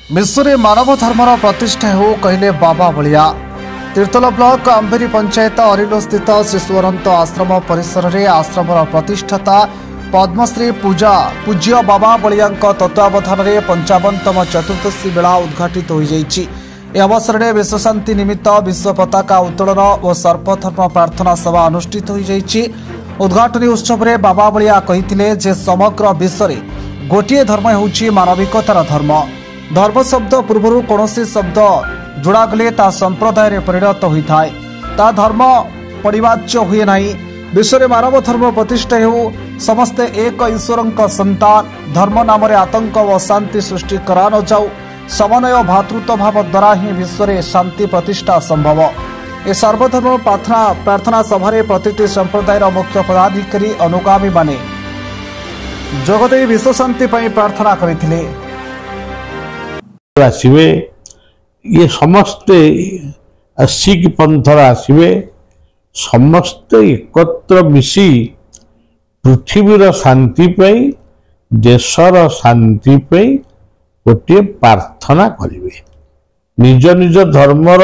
विश्व में मानव धर्मर प्रतिष्ठा हो कहले बाबा बलिया। तीर्तोल ब्लॉक आंबेरी पंचायत अरिलो स्थित शिशु अनंत आश्रम परिसर में आश्रमर प्रतिष्ठाता पद्मश्री पूज्य बाबा बलिया तत्वावधान में 55तम चतुर्दशी बेला उद्घाटित हो जाइछि। ए अवसर में विश्व शांति निमित्त विश्व पताका उत्तोलन और सर्वधर्म प्रार्थना सभा अनुष्ठित हो जाइछि। उद्घाटनी उत्सव में बाबा बलिया कहिथिले जे समग्र विश्व में गोटे धर्म होउछि मानविकतार धर्म। धर्म शब्द पूर्व कौन शब्द जोड़ागले ता संप्रदाय रे परिणत होता है, ता धर्म परिवाच्य हुए नहीं। विश्व में मानव धर्म प्रतिष्ठा हो, समस्ते एक ईश्वर संतान। धर्म नाम आतंक व शांति सृष्टि करा न जाऊ। समन्वय भातृत्व भाव द्वारा ही विश्व में शांति प्रतिष्ठा संभव। ए सर्वधर्म प्रार्थना सभा प्रतिटी संप्रदायर मुख्य पदाधिकारी अनुगामी माने जगदे विश्व शांति प्रार्थना करथिले। आसवे ये समस्ते सिख पंथर आसवे, समस्ते एकत्र मिसी पृथ्वीर शांति पाई, देशर शांति पाई गोटे प्रार्थना करिवे। निज निज धर्मर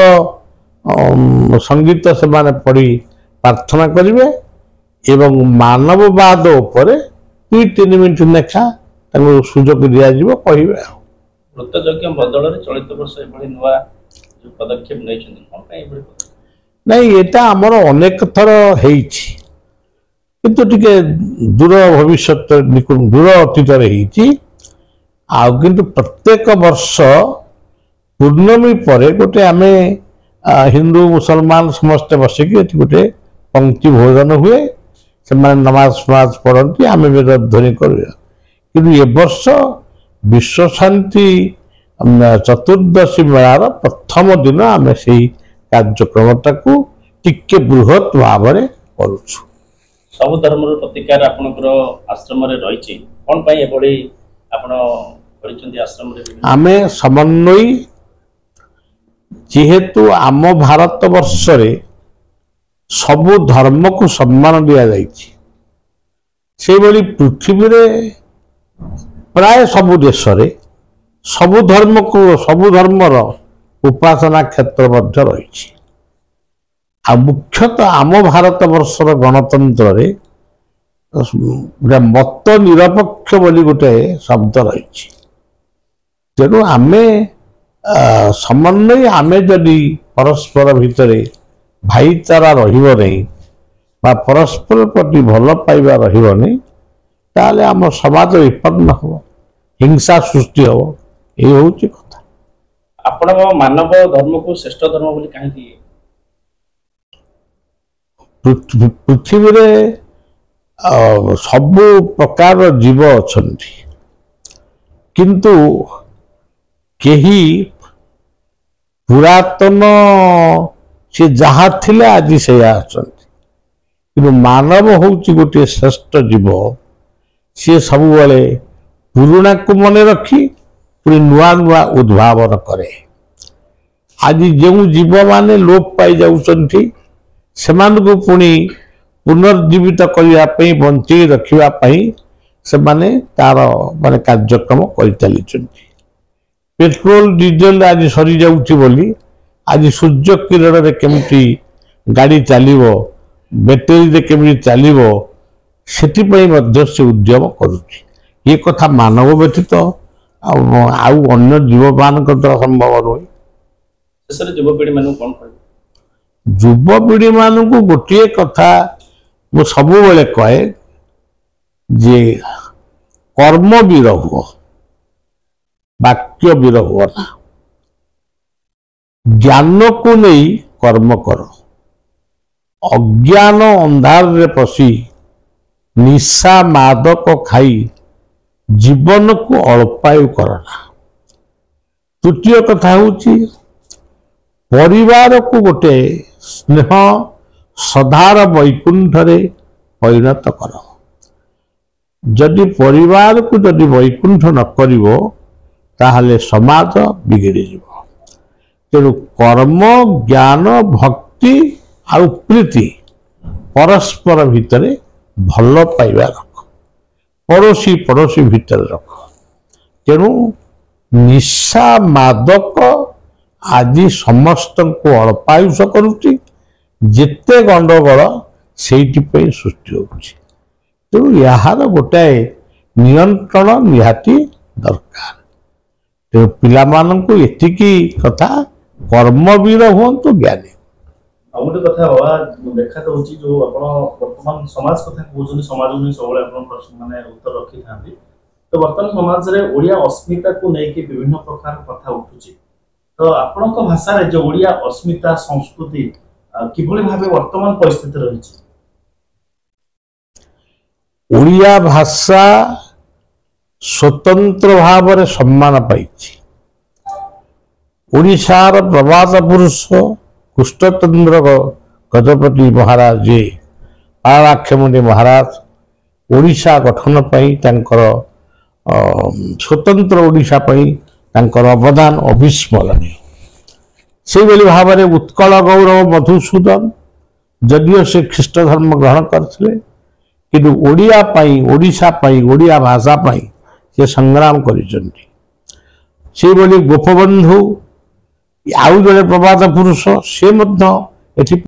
संगीत से माने पढ़ी प्रार्थना करिवे एवं मानववाद उपरे 2-3 मिनिट लेखा सुजोग दिया जिवो कहिवे। वृत्तयज्ञ बदल चलित वर्ष नुआ जो पदक्षेप नहीं, एटा आमर अनेक थर हेइछि, किंतु टिके दूर भविष्य दूर अतीत किंतु प्रत्येक वर्ष पूर्णमी पर गोटे आमे हिंदू मुसलमान समस्ते बसिकी गोटे पंक्ति भोजन हुए, से नमाज पढ़ती, आम वेद ध्वनि कर। ए वर्ष विश्व शांति चतुर्दशी मेलार प्रथम दिन आम से कार्यक्रमटा टिके बृहत भाव में करुछु। सब धर्म प्रतिकार आपनकर आश्रम रे रहिछि, कोन पई एबडी आपण करिसंती आश्रम रे? आमे समन्वयी जेहेतु आम भारत वर्ष रे सबु धर्म को सम्मान दिया जाइछि, से बड़ी पृथ्वी रे प्राय सबु देश रे सबु धर्म को सबु धर्मर उपासना क्षेत्र मध्य रही। आ मुख्यतः आम भारत वर्षर गणतंत्र रे मत निरपेक्ष बोली गोटे शब्द रही। तेणु आमे समन्वय आमे जदि परस्पर भितर भाईचारा रहिबो नहीं बा परस्पर प्रति भल पाइबा रहिबो नहीं, ताले आम समाज विपन्न हो, हिंसा सृष्टि हो। ये होची कथा। आपण मानव धर्म को श्रेष्ठ धर्म बोली काहे? पृथ्वी रे सबु प्रकार जीव अछंती, किंतु केही पुरातन से जहा थिले आज से आछंती, किंतु मानव होची गोटे श्रेष्ठ जीव। सी सब बेले पुराणा को मन रखी पुरी नुआ नुआ उद्भावन करे। आज जो जीव माने लोप पाई जाउछंती, सेमानकु पुणी पुनर्जीवित करने पई बंची रखिबा पई से माने तार माने कार्यक्रम कर चली। पेट्रोल डीजेल आज सरी जाउछि बोली आज सूर्य किरण रे केमती गाड़ी चलिबो, बैटेरी रे केमती चलिबो, सेति पई मध्य से उद्यम करूछि। ये कथा मानव व्यतीत आउ अन्य जीव मान संभव नुहे। युवपीढ़ी मान कौन कह? युवपीढ़ी मान को गोटे कथा मु सब बेले कहे जे कर्म वीर हुआ, वाक्य वीर हुआ ना। ज्ञान को नहीं कर्म कर। अज्ञान अंधार रे पशी निशा मादक खाई जीवन को अल्पायु करना। तृतीय कथा होची परिवार को गोटे स्नेह सदार वैकुंठ रे परिणत कर। जदि परिवार को जदि वैकुंठ न करिवो ताहले समाज बिगड़ी जीवो। तेणु कर्म ज्ञान भक्ति आउ प्रीति परस्पर भितर भल पाइबा रख, पड़ोशी पड़ोशी भितर रख। तेणु ନିଶା ମାଦକ ଆଜି ସମସ୍ତଙ୍କୁ ଅଳପାୟୁଷ କରୁଛି। ଯେତେ ଗଣ୍ଡଗୋଳ ସେଇଥିପାଇଁ ସୃଷ୍ଟି ହେଉଛି। ତେଣୁ ଏହାର ଗୋଟାଏ ନିୟନ୍ତ୍ରଣ ନିହାତି ଦରକାର। ତେଣୁ ପିଲାମାନଙ୍କୁ ଏତିକି କଥା, କର୍ମବୀର ହୁଅନ୍ତୁ, ଜ୍ଞାନୀ। ଆଉ ଗୋଟେ କଥା ବାବା ଦେଖା ଯାଉଛି, ଯୋଉ ଆପଣ ବର୍ତ୍ତମାନ ସମାଜ କଥା କହୁଛନ୍ତି, ସମାଜକୁ ନେଇ ସବୁବେଳେ ଆପଣ ମାନେ ଉତ୍ତର ରଖିଥାନ୍ତି। ତ ବର୍ତ୍ତମାନ ସମାଜରେ ଓଡ଼ିଆ ଅସ୍ମିତାକୁ ନେଇକି ବିଭିନ୍ନ ପ୍ରକାର କଥା ଉଠୁଛି। ତ ଆପଣଙ୍କ ଭାଷାରେ ଯୋଉ ଓଡ଼ିଆ ଅସ୍ମିତା ସଂସ୍କୃତି କିଭଳି ଭାବେ ବର୍ତ୍ତମାନ ପରିସ୍ଥିତି ରହିଛି? ଓଡ଼ିଆ ଭାଷା ସ୍ୱତନ୍ତ୍ର ଭାବରେ ସମ୍ମାନ ପାଇଛି। ଓଡ଼ିଶାର ପ୍ରବାଦ ପୁରୁଷ କୃଷ୍ଣଚନ୍ଦ୍ର ଗଜପତି ମହାରାଜ, ଯିଏ ପାଳାକ୍ଷମୁଣ୍ଡି ମହାରାଜ, ଓଡ଼ିଶା ଗଠନ ପାଇଁ ତାଙ୍କର ସ୍ୱତନ୍ତ୍ର ଓଡ଼ିଶା ପାଇଁ ତାଙ୍କର ଅବଦାନ ଅବିସ୍ମରଣୀୟ। ସେଇଭଳି ଭାବରେ ଉତ୍କଳ ଗୌରବ ମଧୁସୂଦନ, ଯଦିଓ ସେ ଖ୍ରୀଷ୍ଟ ଧର୍ମ ଗ୍ରହଣ କରିଥିଲେ, କିନ୍ତୁ ଓଡ଼ିଆ ପାଇଁ, ଓଡ଼ିଶା ପାଇଁ, ଓଡ଼ିଆ ଭାଷା ପାଇଁ ସେ ସଂଗ୍ରାମ କରିଛନ୍ତି। ସେଇଭଳି ଗୋପବନ୍ଧୁ ଆଉ ଜଣେ ପ୍ରବାଦ ପୁରୁଷ, ସେ ମଧ୍ୟ ଏଠି